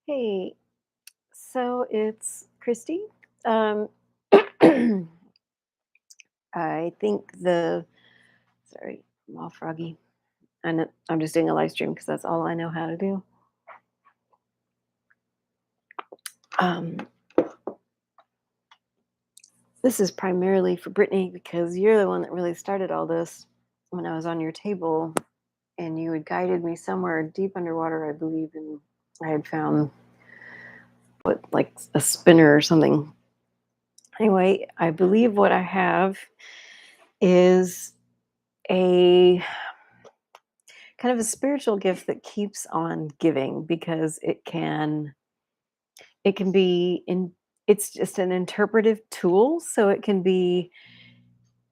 Hey, so it's Christy. Um, I think sorry, I'm all froggy. I'm just doing a live stream because that's all I know how to do. Um, this is primarily for Brittany because you're the one that really started all this when I was on your table and you had guided me somewhere deep underwater, I believe, and I had found like a spinner or something. Anyway, I believe what I have is a kind of a spiritual gift that keeps on giving because it can be in it's just an interpretive tool, so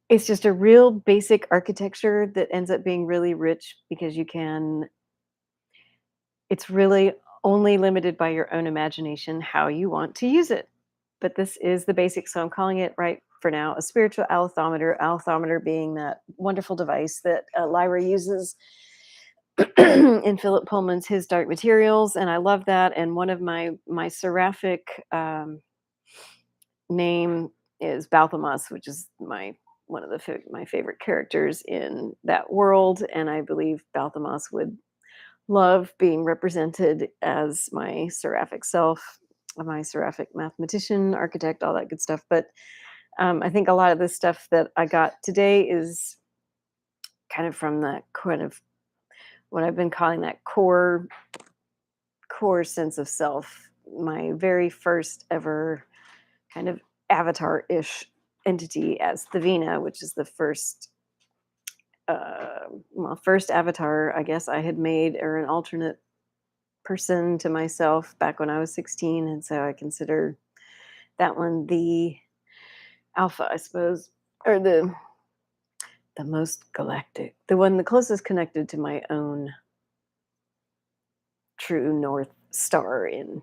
it's just a real basic architecture that ends up being really rich because it's really only limited by your own imagination how you want to use it. But this is the basic, so I'm calling it right for now a spiritual alithometer. Alithometer being that wonderful device that Lyra uses in Philip Pullman's His Dark Materials, and I love that. And one of my seraphic name is Balthamas, which is one of my favorite characters in that world, and I believe Balthamas would love being represented as my seraphic self, my seraphic mathematician, architect, all that good stuff. But I think a lot of the stuff that I got today is kind of from that kind of what I've been calling that core sense of self. My very first ever kind of avatar-ish entity as Thavina, which is the first avatar I guess I had made, or an alternate person to myself back when I was 16, and so I consider that one the alpha, I suppose, or the most galactic, the one the closest connected to my own true north star in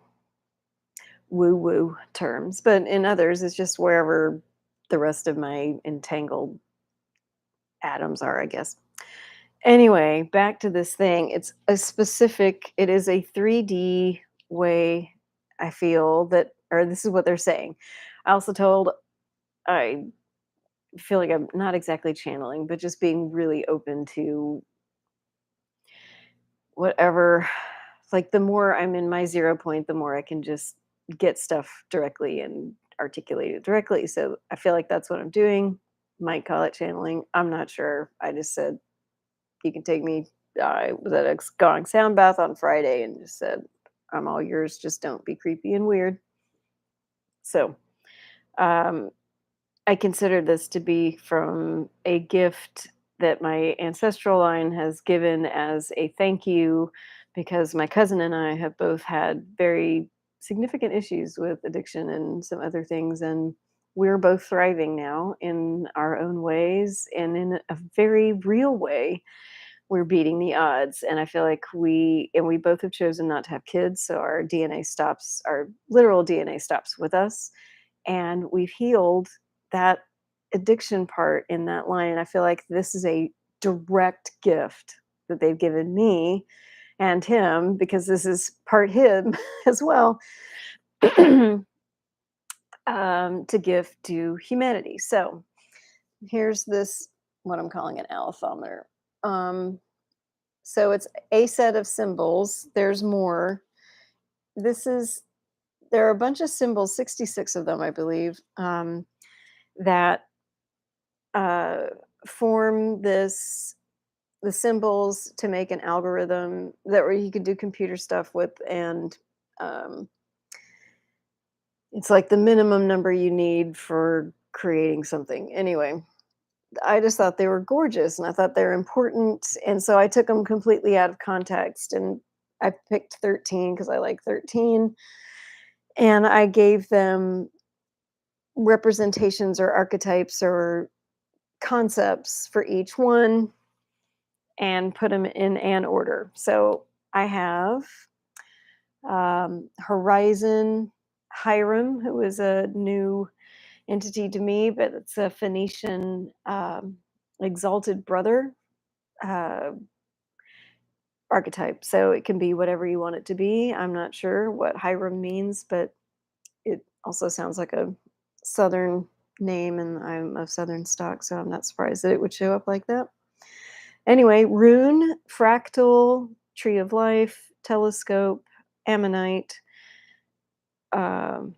woo woo terms, but in others, it's just wherever the rest of my entangled atoms are, I guess. Anyway, back to this thing. It is a 3D way I feel that, or this is what they're saying. I also told, I feel like I'm not exactly channeling, but just being really open to whatever. Like the more I'm in my 0 point, the more I can just get stuff directly and articulate it directly. So I feel like that's what I'm doing. Might call it channeling. I'm not sure. I just said, you can take me. I was at a Gong Sound Bath on Friday and just said, I'm all yours. Just don't be creepy and weird. So um, I consider this to be from a gift that my ancestral line has given as a thank you, because my cousin and I have both had very significant issues with addiction and some other things. And we're both thriving now in our own ways, and in a very real way. We're beating the odds. And I feel like we both have chosen not to have kids. So our literal DNA stops with us, and we've healed that addiction part in that line. And I feel like this is a direct gift that they've given me and him, because this is part him as well, to give to humanity. So here's this, what I'm calling an alithometer. Um, so it's a set of symbols. There's more. This is There are a bunch of symbols, 66 of them, I believe, that uh, form the symbols to make an algorithm that where you could do computer stuff with, and um, it's like the minimum number you need for creating something. Anyway, I just thought they were gorgeous, and I thought they're important, and so I took them completely out of context, and I picked 13 because I like 13, and I gave them representations or archetypes or concepts for each one and put them in an order. So I have Horizon Hiram, who is a new entity to me, but it's a Phoenician exalted brother, uh, archetype. So it can be whatever you want it to be. I'm not sure what Hiram means, but it also sounds like a Southern name, and I'm of Southern stock, so I'm not surprised that it would show up like that. Anyway, rune, fractal, tree of life, telescope, ammonite, um,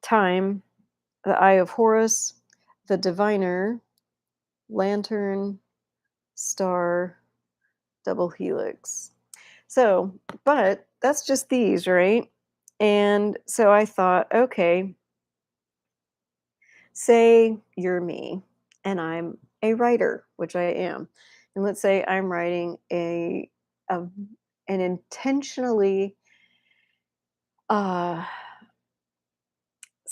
time, the eye of Horus, the diviner, lantern, star, double helix. So, but that's just these, right? And so I thought, okay, say you're me and I'm a writer, which I am. And let's say I'm writing a an intentionally uh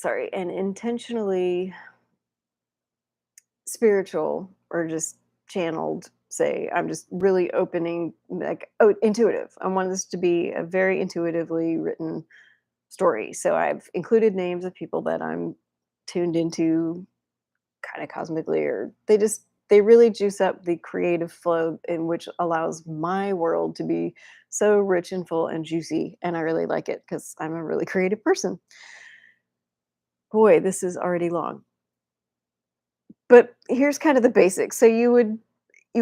an intentionally spiritual or just channeled, say I'm just really opening, like, oh, intuitive. I want this to be a very intuitively written story. So I've included names of people that I'm tuned into kind of cosmically, or they really juice up the creative flow in which allows my world to be so rich and full and juicy. And I really like it because I'm a really creative person. Boy, this is already long. But here's kind of the basics. So you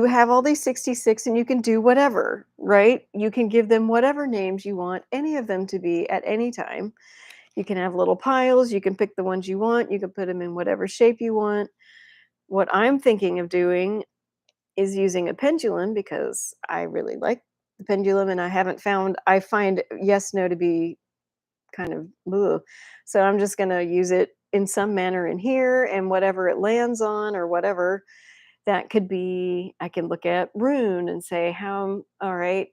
have all these 66 and you can do whatever, right? You can give them whatever names you want any of them to be at any time. You can have little piles, you can pick the ones you want, you can put them in whatever shape you want. What I'm thinking of doing is using a pendulum because I really like the pendulum, and I find yes, no to be kind of ugh. So I'm just gonna use it in some manner in here, and whatever it lands on or whatever, that could be, I can look at rune and say, how, all right,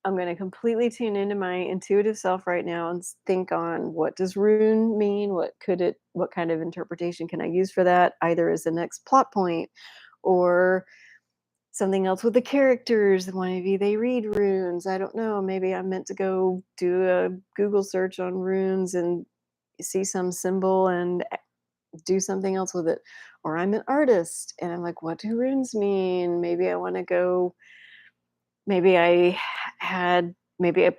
I'm going to completely tune into my intuitive self right now and think on what does rune mean? What kind of interpretation can I use for that? Either as the next plot point or something else with the characters. Maybe they read runes. I don't know. Maybe I'm meant to go do a Google search on runes and see some symbol and do something else with it. Or I'm an artist and I'm like, what do runes mean? Maybe I want to go, maybe I maybe I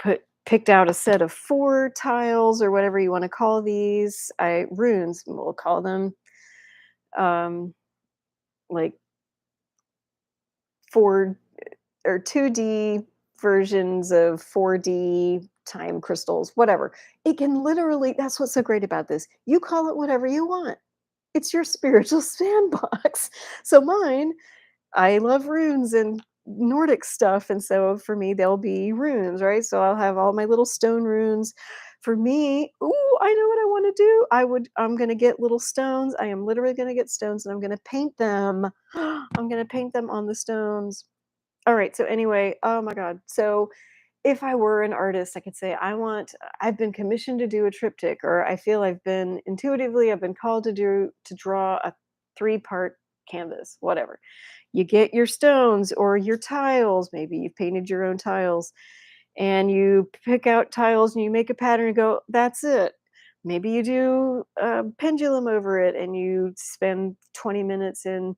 picked out a set of 4 tiles or whatever you want to call these. Runes, we'll call them, um, like 4 or 2D versions of 4D time crystals, whatever. It can literally, that's what's so great about this. You call it whatever you want. It's your spiritual sandbox. So mine, I love runes and Nordic stuff, and so for me, they'll be runes, right? So I'll have all my little stone runes. For me, ooh, I know what I want to do. I'm gonna get little stones. I am literally gonna get stones and I'm gonna paint them. I'm gonna paint them on the stones. All right. So anyway, oh my God. So if I were an artist, I could say, I've been commissioned to do a triptych, or I feel I've been called to draw a 3-part canvas, whatever. You get your stones or your tiles, maybe you've painted your own tiles, and you pick out tiles and you make a pattern and go, that's it. Maybe you do a pendulum over it and you spend 20 minutes in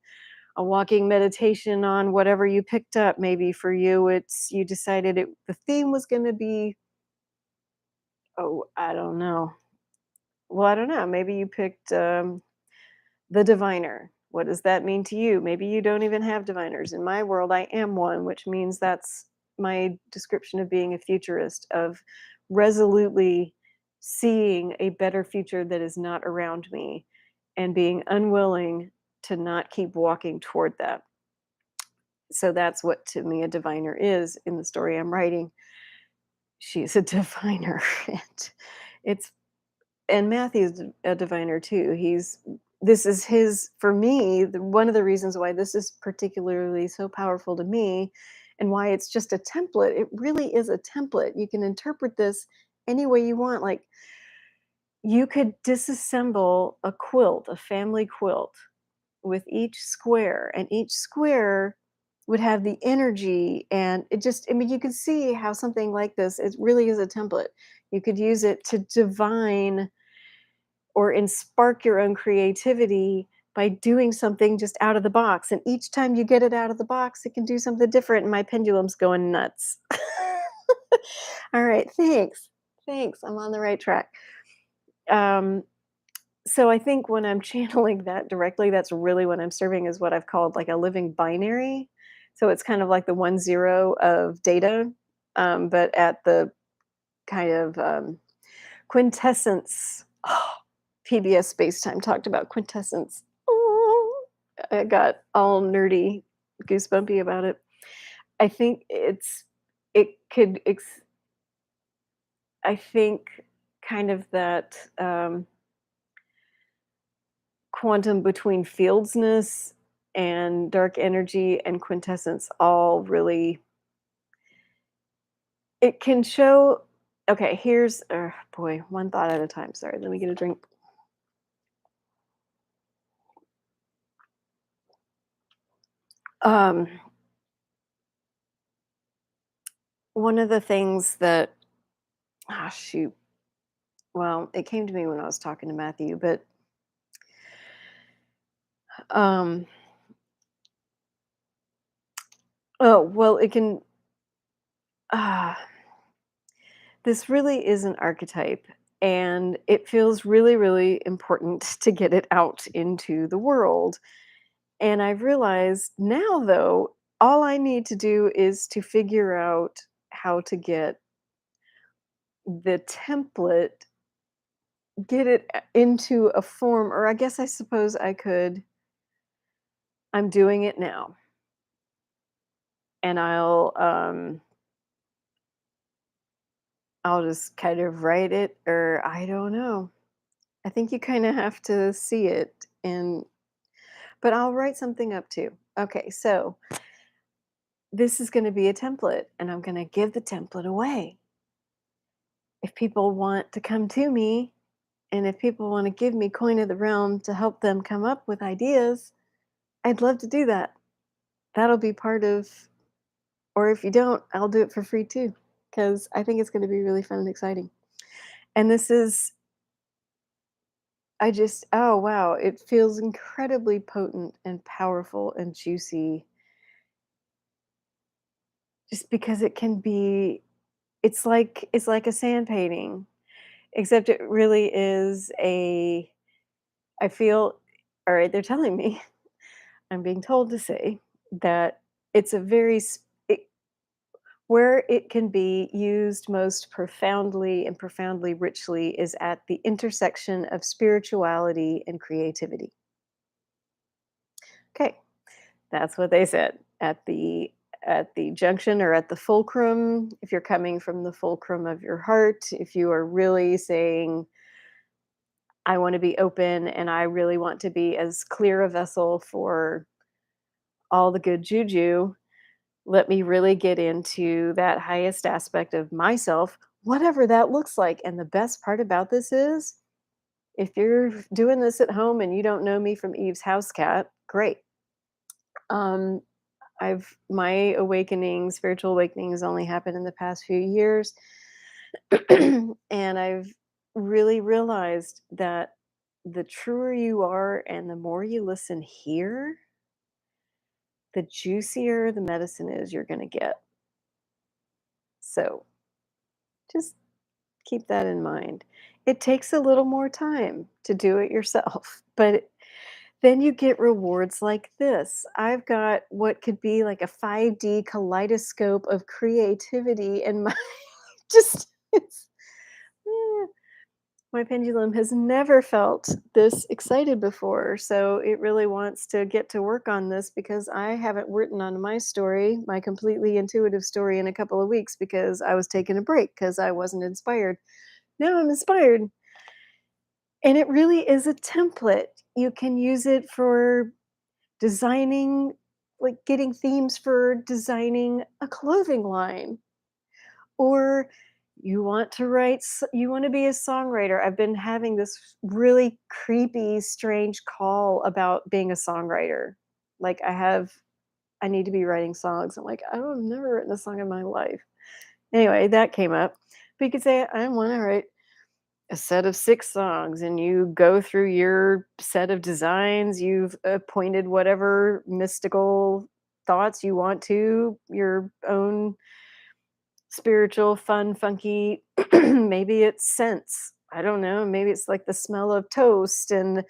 a walking meditation on whatever you picked up. Maybe for you, you decided the theme was going to be, oh, I don't know. Well, I don't know. Maybe you picked the diviner. What does that mean to you? Maybe you don't even have diviners. In my world, I am one, which means that's my description of being a futurist, of resolutely seeing a better future that is not around me and being unwilling to not keep walking toward that. So that's what to me a diviner is in the story I'm writing. She is a diviner. and it's and Matthew's a diviner too. This is his, for me, one of the reasons why this is particularly so powerful to me and why it's just a template. It really is a template. You can interpret this any way you want. Like, you could disassemble a quilt, a family quilt, with each square, and each square would have the energy, and it just, I mean, you could see how something like this, it really is a template. You could use it to divine or spark your own creativity by doing something just out of the box, and each time you get it out of the box, it can do something different, and my pendulum's going nuts. All right, thanks. Thanks. I'm on the right track. Um, so I think when I'm channeling that directly, that's really what I'm serving is what I've called like a living binary. So it's kind of like the 1 0 of data, but at the kind of quintessence. Oh, PBS Spacetime talked about quintessence. Oh, I got all nerdy, goosebumpy about it. I think it could I think kind of that, quantum between fieldsness and dark energy and quintessence all really it can show okay, here's boy, one thought at a time, sorry, let me get a drink. Um, one of the things that shoot, well, it came to me when I was talking to Matthew, but, um oh, well, it can ah this really is an archetype, and it feels really, really important to get it out into the world. And I've realized now, though, all I need to do is to figure out how to get the template, get it into a form, or I guess I suppose I could. I'm doing it now, and I'll just kind of write it, or I don't know. I think you kind of have to see it and but I'll write something up too. Okay, so this is going to be a template, and I'm going to give the template away. If people want to come to me, and if people want to give me coin of the realm to help them come up with ideas, I'd love to do that. That'll be part of, or if you don't, I'll do it for free too, because I think it's going to be really fun and exciting. And this is, oh wow, it feels incredibly potent and powerful and juicy just because it can be, it's like a sand painting. Except it really is a I feel all right, they're telling me, I'm being told to say that it's a very where it can be used most profoundly and profoundly richly is at the intersection of spirituality and creativity. Okay, that's what they said. At the junction or at the fulcrum, if you're coming from the fulcrum of your heart, if you are really saying I want to be open and I really want to be as clear a vessel for all the good juju. Let me really get into that highest aspect of myself, whatever that looks like. And the best part about this is if you're doing this at home and you don't know me from Eve's house cat, great. Um, my spiritual awakenings only happened in the past few years. And I've really realized that the truer you are and the more you listen here, the juicier the medicine is you're going to get. So just keep that in mind. It takes a little more time to do it yourself, but then you get rewards like this. I've got what could be like a 5D kaleidoscope of creativity in my just it's eh, my pendulum has never felt this excited before, so it really wants to get to work on this because I haven't written on my story, my completely intuitive story, in a couple of weeks because I was taking a break because I wasn't inspired. Now I'm inspired, and it really is a template. You can use it for designing, like getting themes for designing a clothing line, or you want to be a songwriter. I've been having this really creepy strange call about being a songwriter. Like I need to be writing songs. I'm like, oh, I've never written a song in my life. Anyway, that came up. But you could say I want to write a set of 6 songs, and you go through your set of designs, you've appointed whatever mystical thoughts you want to your own spiritual, fun, funky. Maybe it's scents. I don't know. Maybe it's like the smell of toast and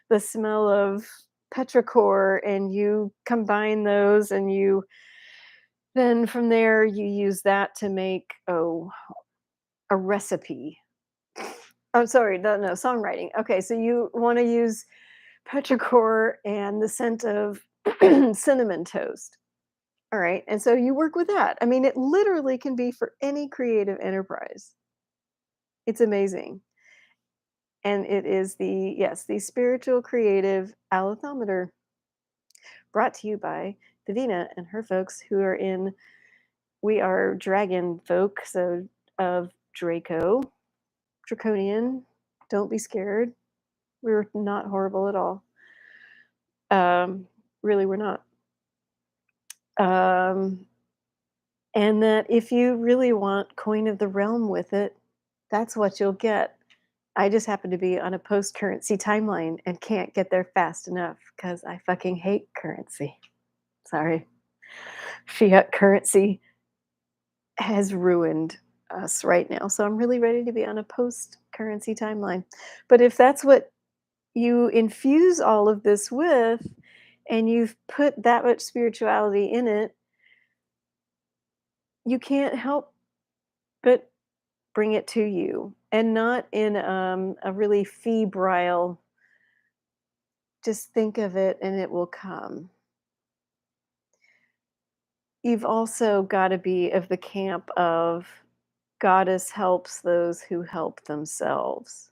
the smell of petrichor, and you combine those, and you then from there you use that to make a recipe. I'm sorry, no, songwriting. Okay, so you want to use petrichor and the scent of cinnamon toast. All right. And so you work with that. I mean, it literally can be for any creative enterprise. It's amazing. And it is yes, the spiritual creative Aleithometer, brought to you by Davina and her folks who are we are dragon folk, so of Draco, Draconian. Don't be scared. We're not horrible at all. Really, we're not. Um, and that if you really want coin of the realm with it, that's what you'll get. I just happen to be on a post currency timeline and can't get there fast enough because I fucking hate currency. Sorry. Fiat currency has ruined us right now. So I'm really ready to be on a post currency timeline. But if that's what you infuse all of this with, and you've put that much spirituality in it, you can't help but bring it to you, and not in a really febrile, just think of it and it will come. You've also got to be of the camp of goddess helps those who help themselves.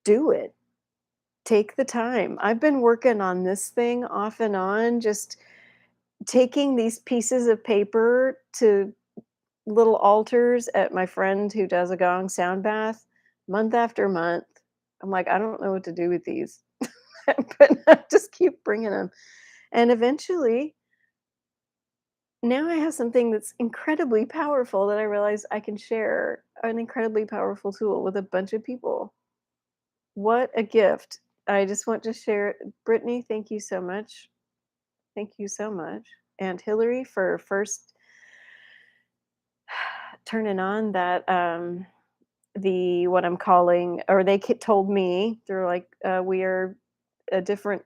Do it. Take the time. I've been working on this thing off and on, just taking these pieces of paper to little altars at my friend who does a gong sound bath month after month. I'm like, I don't know what to do with these, but I just keep bringing them. And eventually, now I have something that's incredibly powerful that I realize I can share, an incredibly powerful tool with a bunch of people. What a gift. I just want to share it. Brittany, thank you so much. Thank you so much. And Hillary for first turning on that the what I'm calling, or told me they're like, we are a different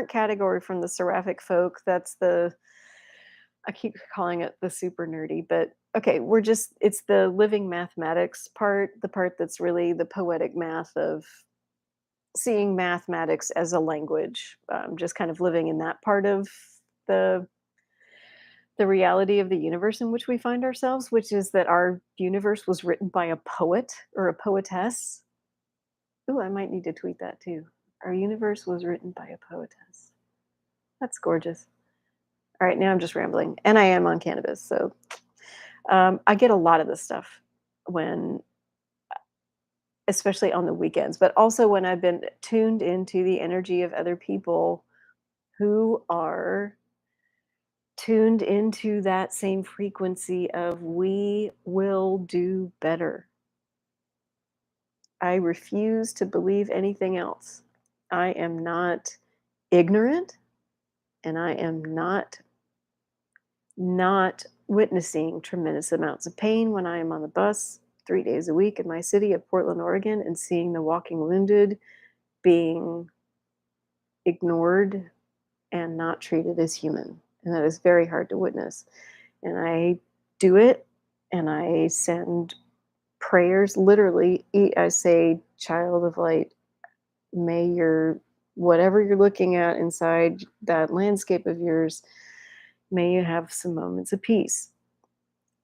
category from the seraphic folk. That's the I keep calling it the super nerdy, but okay, it's the living mathematics part, the part that's really the poetic math of seeing mathematics as a language, just kind of living in that part of the the reality of the universe in which we find ourselves, which is that our universe was written by a poet or a poetess. Ooh, I might need to tweet that too. Our universe was written by a poetess. That's gorgeous. All right, now I'm just rambling, and I am on cannabis, so I get a lot of this stuff when, especially on the weekends, but also when I've been tuned into the energy of other people who are tuned into that same frequency of we will do better. I refuse to believe anything else. I am not ignorant, and I am not witnessing tremendous amounts of pain when I am on the bus 3 days a week in my city of Portland, Oregon, and seeing the walking wounded being ignored and not treated as human. And that is very hard to witness. And I do it, and I send prayers, literally. I say, child of light, may your whatever you're looking at inside that landscape of yours, may you have some moments of peace.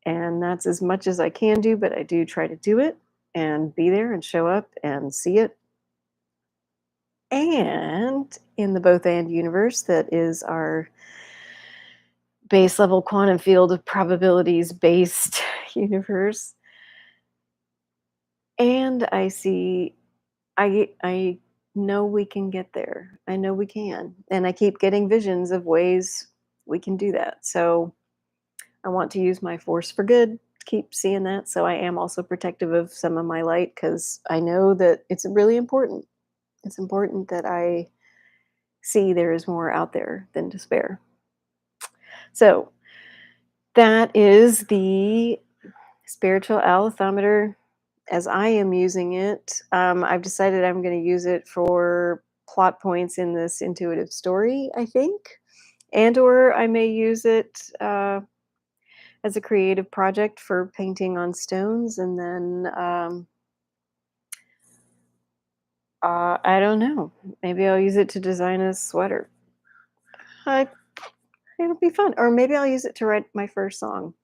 And that's as much as I can do, but I do try to do it and be there and show up and see it. And in the both and universe, that is our base level quantum field of probabilities based universe. And I know we can get there. I know we can. And I keep getting visions of ways we can do that. So I want to use my force for good, keep seeing that. So I am also protective of some of my light because I know that it's really important. It's important that I see there is more out there than despair. So That is the spiritual Aleithometer as I am using it. I've decided I'm going to use it for plot points in this intuitive story, I think. And or I may use it as a creative project for painting on stones. And then I don't know. Maybe I'll use it to design a sweater. I, it'll be fun. Or maybe I'll use it to write my first song.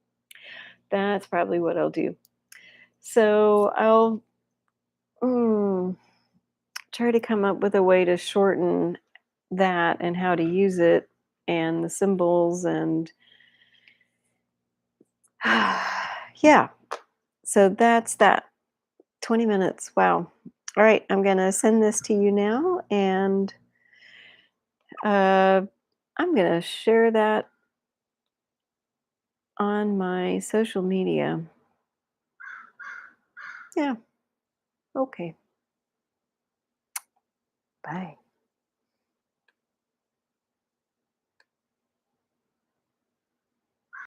That's probably what I'll do. So I'll mm, try to come up with a way to shorten that and how to use it and the symbols and yeah. So that's that. 20 minutes. Wow. All right, I'm going to send this to you now and uh, I'm going to share that on my social media. Yeah. Okay. Bye.